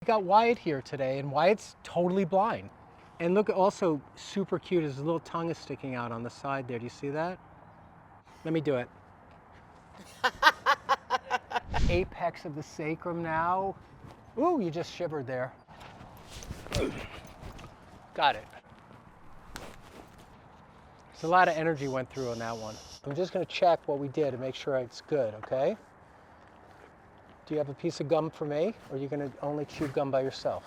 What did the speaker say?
We got Wyatt here today, and Wyatt's totally blind. And look, also super cute, his little tongue is sticking out on the side there. Do you see that? Let me do it. Apex of the sacrum now. Ooh, you just shivered there. Got it. So a lot of energy went through on that one. I'm just gonna check what we did to make sure it's good, okay? Do you have a piece of gum for me, or are you gonna only chew gum by yourself?